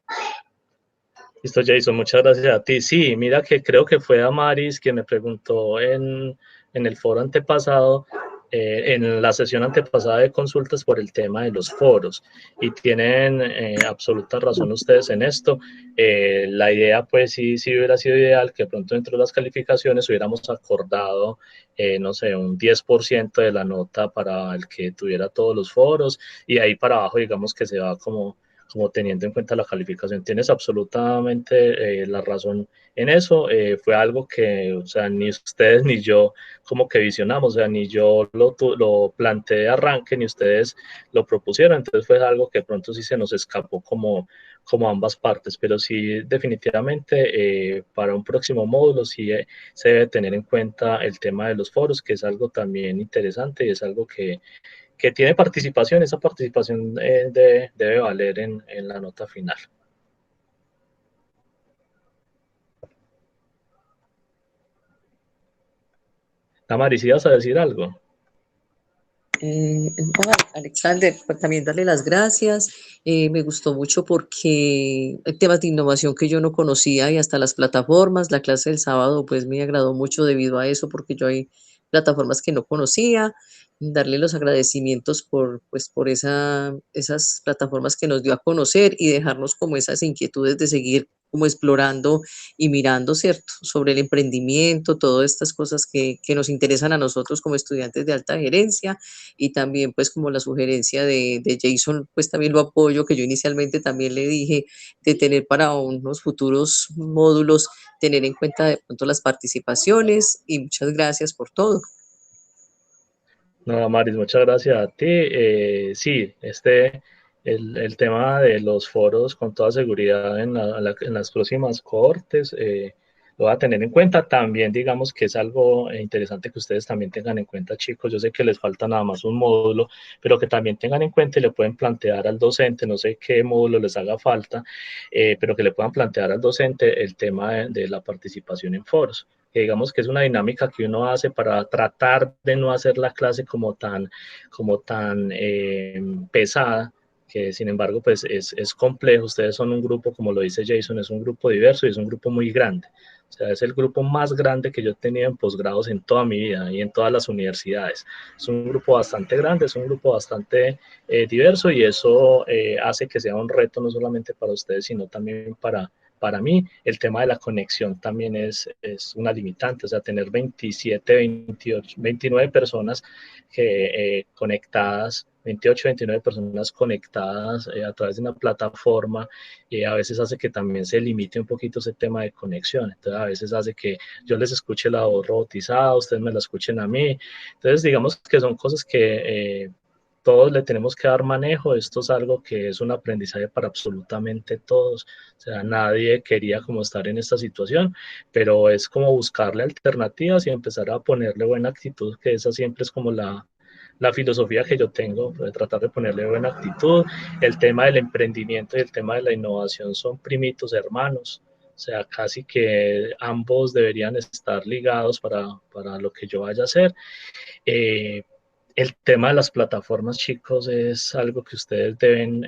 Listo, Jason, muchas gracias a ti. Sí, mira que creo que fue Amaris quien me preguntó en el foro antepasado, en la sesión antepasada de consultas por el tema de los foros. Y tienen absoluta razón ustedes en esto. La idea, pues sí hubiera sido ideal que pronto dentro de las calificaciones hubiéramos acordado, no sé, un 10% de la nota para el que tuviera todos los foros y ahí para abajo, digamos que se va como teniendo en cuenta la calificación. Tienes absolutamente la razón en eso. Fue algo que, o sea, ni ustedes ni yo como que visionamos, o sea, ni yo lo planteé de arranque, ni ustedes lo propusieron. Entonces fue algo que pronto sí se nos escapó como ambas partes, pero sí definitivamente para un próximo módulo sí se debe tener en cuenta el tema de los foros, que es algo también interesante y es algo que tiene participación, esa participación debe valer en la nota final. Damaris, ¿ibas a decir algo? Alexander, pues, también darle las gracias. Me gustó mucho porque hay temas de innovación que yo no conocía y hasta las plataformas, la clase del sábado pues me agradó mucho debido a eso porque yo hay plataformas que no conocía. Darle los agradecimientos por esas plataformas que nos dio a conocer y dejarnos como esas inquietudes de seguir como explorando y mirando, ¿cierto?, sobre el emprendimiento, todas estas cosas que nos interesan a nosotros como estudiantes de alta gerencia. Y también pues como la sugerencia de Jason, pues también lo apoyo, que yo inicialmente también le dije, de tener para unos futuros módulos, tener en cuenta de pronto las participaciones, y muchas gracias por todo. No, Maris, muchas gracias a ti. Sí, el tema de los foros con toda seguridad en las próximas cohortes lo voy a tener en cuenta. También digamos que es algo interesante que ustedes también tengan en cuenta, chicos. Yo sé que les falta nada más un módulo, pero que también tengan en cuenta y le pueden plantear al docente, no sé qué módulo les haga falta, pero que le puedan plantear al docente el tema de la participación en foros. Que digamos que es una dinámica que uno hace para tratar de no hacer la clase como tan pesada, que sin embargo pues es complejo. Ustedes son un grupo, como lo dice Jason, es un grupo diverso y es un grupo muy grande. O sea, es el grupo más grande que yo he tenido en posgrados en toda mi vida y en todas las universidades. Es un grupo bastante grande, es un grupo bastante diverso, y eso hace que sea un reto no solamente para ustedes, sino también para mí. El tema de la conexión también es una limitante. O sea, tener 27, 28, 29 personas conectadas, 28, 29 personas conectadas a través de una plataforma, a veces hace que también se limite un poquito ese tema de conexión. Entonces, a veces hace que yo les escuche la voz robotizada, ustedes me la escuchen a mí. Entonces, digamos que son cosas que todos le tenemos que dar manejo. Esto es algo que es un aprendizaje para absolutamente todos. O sea, nadie quería como estar en esta situación, pero es como buscarle alternativas y empezar a ponerle buena actitud, que esa siempre es como la filosofía que yo tengo, de tratar de ponerle buena actitud. El tema del emprendimiento y el tema de la innovación son primitos hermanos. O sea, casi que ambos deberían estar ligados para lo que yo vaya a hacer. El tema de las plataformas, chicos, es algo que ustedes deben,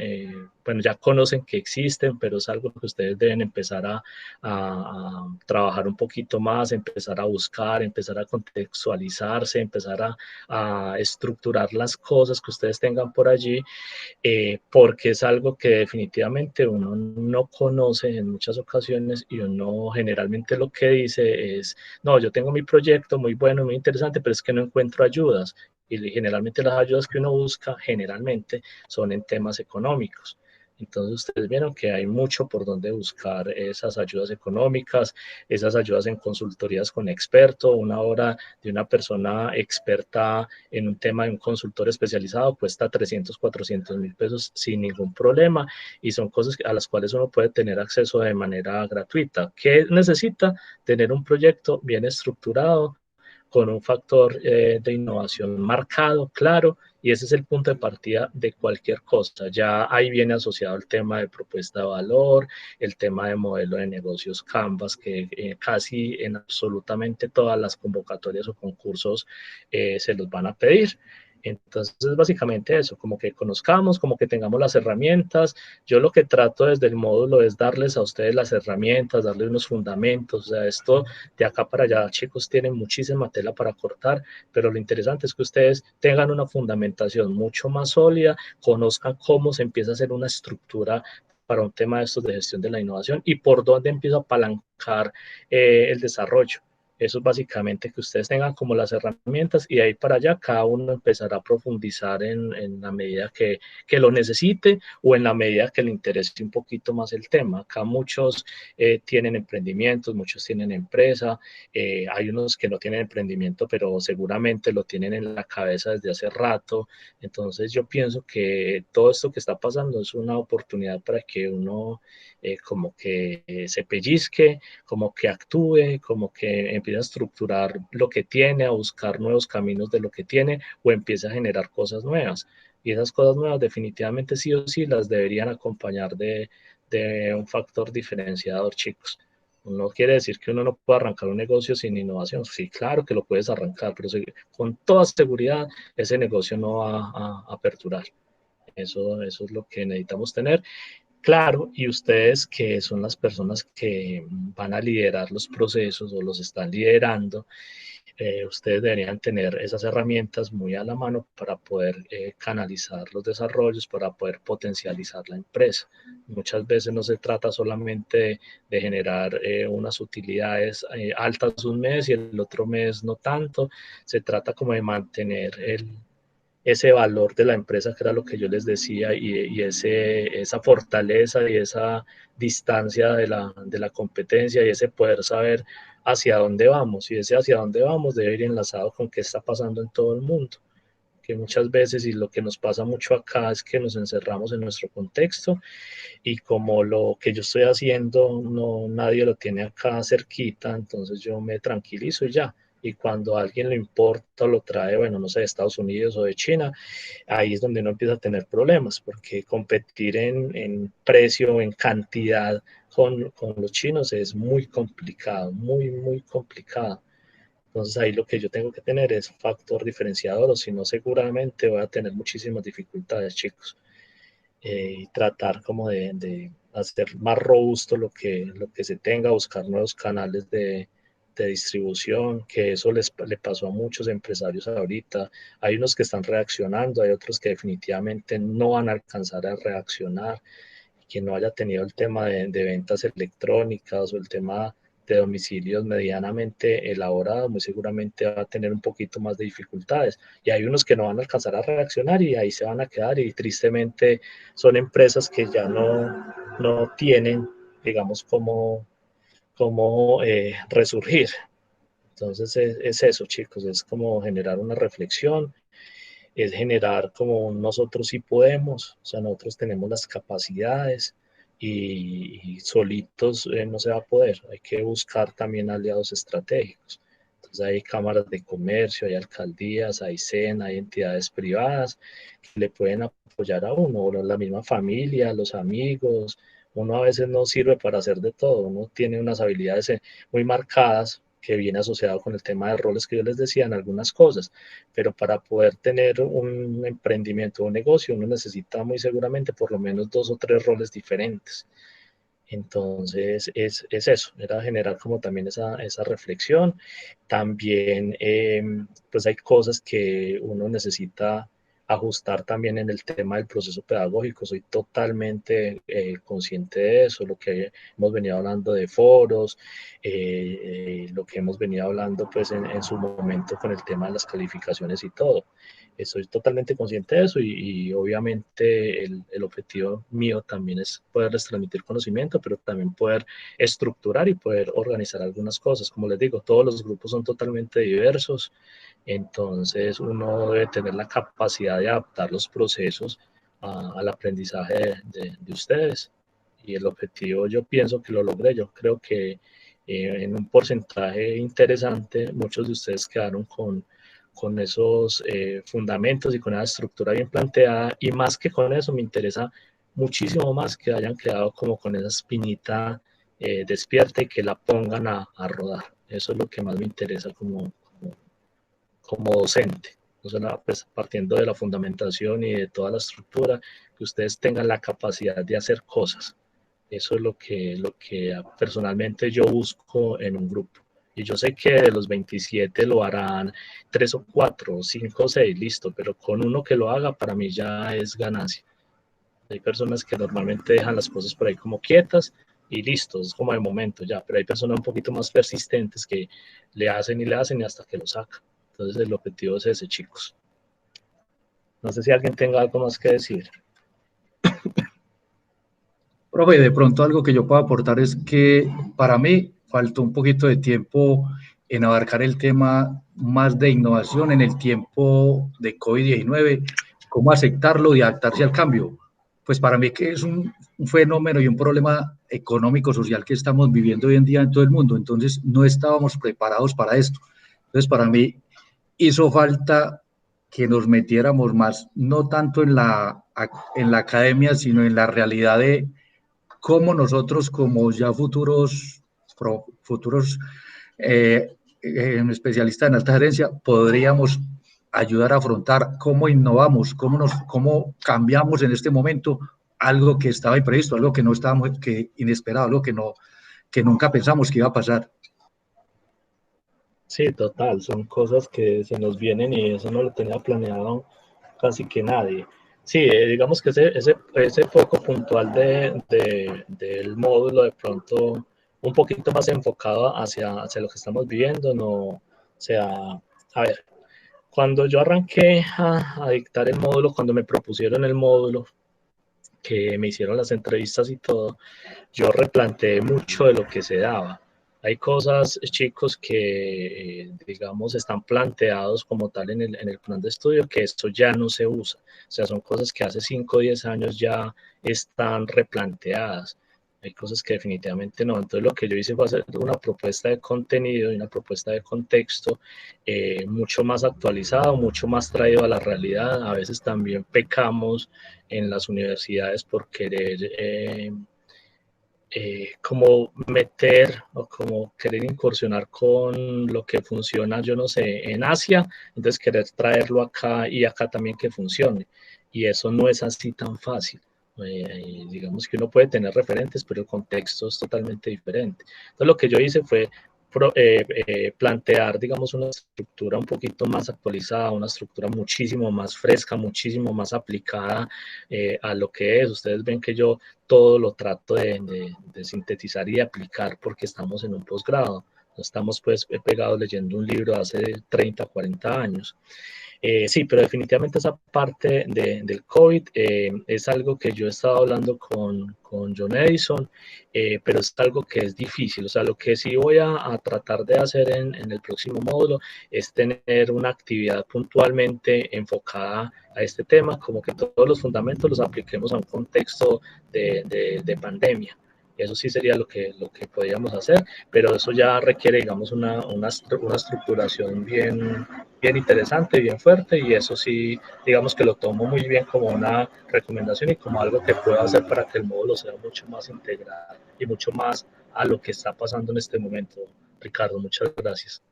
bueno, ya conocen que existen, pero es algo que ustedes deben empezar a trabajar un poquito más, empezar a buscar, empezar a contextualizarse, empezar a estructurar las cosas que ustedes tengan por allí, porque es algo que definitivamente uno no conoce en muchas ocasiones, y uno generalmente lo que dice es, no, yo tengo mi proyecto muy bueno, muy interesante, pero es que no encuentro ayudas. Y generalmente las ayudas que uno busca generalmente son en temas económicos. Entonces ustedes vieron que hay mucho por donde buscar esas ayudas económicas, esas ayudas en consultorías con experto. Una hora de una persona experta en un tema de un consultor especializado cuesta 300, 400 mil pesos sin ningún problema, y son cosas a las cuales uno puede tener acceso de manera gratuita. ¿Qué necesita? Tener un proyecto bien estructurado, con un factor de innovación marcado, claro, y ese es el punto de partida de cualquier cosa. Ya ahí viene asociado el tema de propuesta de valor, el tema de modelo de negocios Canvas, que casi en absolutamente todas las convocatorias o concursos se los van a pedir. Entonces, básicamente eso, como que conozcamos, como que tengamos las herramientas. Yo lo que trato desde el módulo es darles a ustedes las herramientas, darles unos fundamentos. O sea, esto de acá para allá, chicos, tienen muchísima tela para cortar, pero lo interesante es que ustedes tengan una fundamentación mucho más sólida, conozcan cómo se empieza a hacer una estructura para un tema de estos de gestión de la innovación y por dónde empiezo a apalancar el desarrollo. Eso es básicamente que ustedes tengan como las herramientas, y de ahí para allá cada uno empezará a profundizar en la medida que lo necesite o en la medida que le interese un poquito más el tema. Acá muchos tienen emprendimientos, muchos tienen empresa, hay unos que no tienen emprendimiento, pero seguramente lo tienen en la cabeza desde hace rato. Entonces yo pienso que todo esto que está pasando es una oportunidad para que uno como que se pellizque, como que actúe, como que empiece a estructurar lo que tiene, a buscar nuevos caminos de lo que tiene, o empiece a generar cosas nuevas. Y esas cosas nuevas definitivamente sí o sí las deberían acompañar de un factor diferenciador, chicos. No quiere decir que uno no pueda arrancar un negocio sin innovación. Sí, claro que lo puedes arrancar, pero con toda seguridad ese negocio no va a aperturar. Eso es lo que necesitamos tener claro. Y ustedes, que son las personas que van a liderar los procesos o los están liderando, ustedes deberían tener esas herramientas muy a la mano para poder canalizar los desarrollos, para poder potencializar la empresa. Muchas veces no se trata solamente de generar unas utilidades altas un mes y el otro mes no tanto. Se trata como de mantener ese valor de la empresa, que era lo que yo les decía, y esa fortaleza y esa distancia de la competencia, y ese poder saber hacia dónde vamos, y ese hacia dónde vamos debe ir enlazado con qué está pasando en todo el mundo. que muchas veces, y lo que nos pasa mucho acá, es que nos encerramos en nuestro contexto, y como lo que yo estoy haciendo no nadie lo tiene acá cerquita, entonces yo me tranquilizo y ya. Y cuando a alguien le importa o lo trae, bueno, no sé, de Estados Unidos o de China, ahí es donde uno empieza a tener problemas, porque competir en precio, en cantidad con los chinos es muy complicado, muy, muy complicado. Entonces ahí lo que yo tengo que tener es factor diferenciador, o si no, seguramente voy a tener muchísimas dificultades, chicos. Y tratar como de hacer más robusto lo que se tenga, buscar nuevos canales de distribución, que eso le pasó a muchos empresarios ahorita. Hay unos que están reaccionando, hay otros que definitivamente no van a alcanzar a reaccionar. Quien no haya tenido el tema de ventas electrónicas o el tema de domicilios medianamente elaborado, muy seguramente va a tener un poquito más de dificultades. Y hay unos que no van a alcanzar a reaccionar y ahí se van a quedar, y tristemente son empresas que ya no tienen, digamos, cómo resurgir. Entonces es eso, chicos, es como generar una reflexión, es generar como nosotros sí podemos, o sea, nosotros tenemos las capacidades, y solitos no se va a poder, hay que buscar también aliados estratégicos. Entonces hay cámaras de comercio, hay alcaldías, hay SENA, hay entidades privadas que le pueden apoyar a uno, o la misma familia, los amigos. Uno a veces no sirve para hacer de todo, uno tiene unas habilidades muy marcadas, que viene asociado con el tema de roles que yo les decía en algunas cosas, pero para poder tener un emprendimiento o un negocio, uno necesita muy seguramente por lo menos 2 o 3 roles diferentes. Entonces, es eso, era generar como también esa reflexión. También, pues hay cosas que uno necesita ajustar también en el tema del proceso pedagógico. Soy totalmente consciente de eso, lo que hemos venido hablando de foros, lo que hemos venido hablando pues en su momento con el tema de las calificaciones y todo. Estoy totalmente consciente de eso, y obviamente el objetivo mío también es poderles transmitir conocimiento, pero también poder estructurar y poder organizar algunas cosas. Como les digo, todos los grupos son totalmente diversos, entonces uno debe tener la capacidad de adaptar los procesos al aprendizaje de ustedes. Y el objetivo yo pienso que lo logré. Yo creo que en un porcentaje interesante muchos de ustedes quedaron con esos fundamentos y con esa estructura bien planteada, y más que con eso me interesa muchísimo más que hayan quedado como con esa espinita despierta, y que la pongan a rodar. Eso es lo que más me interesa como docente. O sea, pues, partiendo de la fundamentación y de toda la estructura, que ustedes tengan la capacidad de hacer cosas. Eso es lo que personalmente yo busco en un grupo. Y yo sé que de los 27 lo harán 3 o 4, 5 o 6, listo, pero con uno que lo haga para mí ya es ganancia. Hay personas que normalmente dejan las cosas por ahí como quietas y listo, es como de momento ya, pero hay personas un poquito más persistentes que le hacen y hasta que lo sacan. Entonces el objetivo es ese, chicos. No sé si alguien tenga algo más que decir. Profe, de pronto algo que yo puedo aportar es que para mí faltó un poquito de tiempo en abarcar el tema más de innovación en el tiempo de COVID-19, cómo aceptarlo y adaptarse al cambio. Pues para mí que es un fenómeno y un problema económico, social que estamos viviendo hoy en día en todo el mundo, entonces no estábamos preparados para esto. Entonces para mí hizo falta que nos metiéramos más, no tanto en la academia, sino en la realidad de cómo nosotros como ya futuros especialistas en alta gerencia podríamos ayudar a afrontar cómo innovamos, cómo cambiamos en este momento algo que estaba imprevisto, algo que no estábamos, que inesperado, algo que nunca pensamos que iba a pasar. Sí, total, son cosas que se nos vienen y eso no lo tenía planeado casi que nadie. Sí, digamos que ese foco puntual del módulo, de pronto un poquito más enfocado hacia lo que estamos viviendo, no, o sea, a ver, cuando yo arranqué a dictar el módulo, cuando me propusieron el módulo, que me hicieron las entrevistas y todo, yo replanteé mucho de lo que se daba. Hay cosas, chicos, que, digamos, están planteados como tal en el plan de estudio, que esto ya no se usa. O sea, son cosas que hace 5 o 10 años ya están replanteadas. Hay cosas que definitivamente no. Entonces, lo que yo hice fue hacer una propuesta de contenido y una propuesta de contexto mucho más actualizado, mucho más traído a la realidad. A veces también pecamos en las universidades por querer como meter o como querer incursionar con lo que funciona, yo no sé, en Asia, entonces querer traerlo acá y acá también que funcione. Y eso no es así tan fácil. Digamos que uno puede tener referentes, pero el contexto es totalmente diferente. Entonces lo que yo hice fue plantear, digamos, una estructura un poquito más actualizada, una estructura muchísimo más fresca, muchísimo más aplicada a lo que es. Ustedes ven que yo todo lo trato de sintetizar y de aplicar porque estamos en un posgrado. No estamos pues pegados leyendo un libro de hace 30, 40 años. Sí, pero definitivamente esa parte del COVID es algo que yo he estado hablando con John Edison, pero es algo que es difícil. O sea, lo que sí voy a tratar de hacer en el próximo módulo es tener una actividad puntualmente enfocada a este tema, como que todos los fundamentos los apliquemos a un contexto de pandemia. Eso sí sería lo que podríamos hacer, pero eso ya requiere, digamos, una estructuración bien interesante, bien fuerte, y eso sí, digamos que lo tomo muy bien como una recomendación y como algo que puedo hacer para que el módulo sea mucho más integral y mucho más a lo que está pasando en este momento. Ricardo, muchas gracias.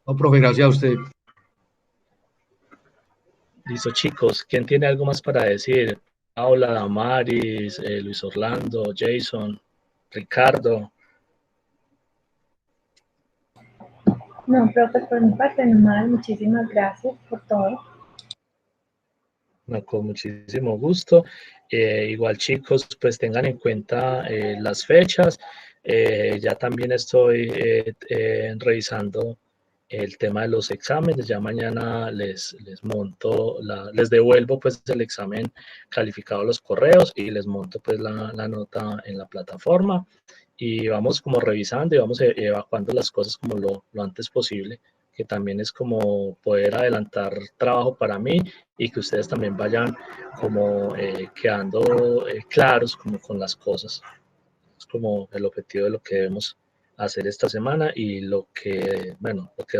No, profe, gracias a usted. Listo, chicos, ¿quién tiene algo más para decir? Paula, Damaris, Luis Orlando, Jason, Ricardo. No, profe, por mi parte nomás, muchísimas gracias por todo. No, con muchísimo gusto. Igual, chicos, pues tengan en cuenta las fechas. Ya también estoy revisando el tema de los exámenes. Ya mañana les monto, les devuelvo pues el examen calificado a los correos y les monto pues la nota en la plataforma. Y vamos como revisando y vamos evacuando las cosas como lo antes posible, que también es como poder adelantar trabajo para mí y que ustedes también vayan como quedando claros como con las cosas. Es como el objetivo de lo que debemos hacer esta semana y lo que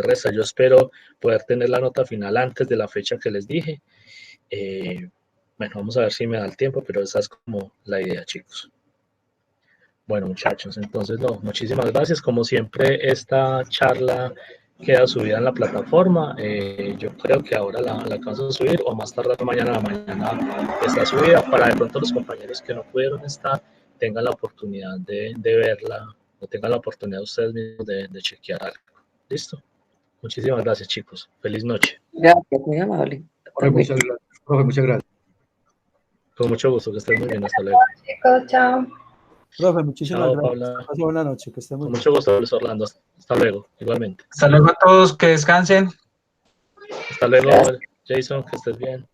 resta. Yo espero poder tener la nota final antes de la fecha que les dije. Bueno, vamos a ver si me da el tiempo, pero esa es como la idea, chicos. Bueno, muchachos, entonces no, muchísimas gracias. Como siempre, esta charla queda subida en la plataforma. Yo creo que ahora la alcanzo a subir o más tarde mañana está subida para de pronto los compañeros que no pudieron estar tengan la oportunidad de verla o tengan la oportunidad ustedes mismos de chequear algo. ¿Listo? Muchísimas gracias, chicos. Feliz noche. Gracias, muy amable. Profe, muchas gracias. Profe, muchas gracias. Con mucho gusto, que estén muy bien. Hasta luego. Chicos, chao. Profe, muchísimas Chao, gracias. Paula. Pase buena noche, que esté muy Con bien. mucho gusto, Luis Orlando. Hasta luego, igualmente. Hasta luego a todos, que descansen. Hasta luego, Jason, que estés bien.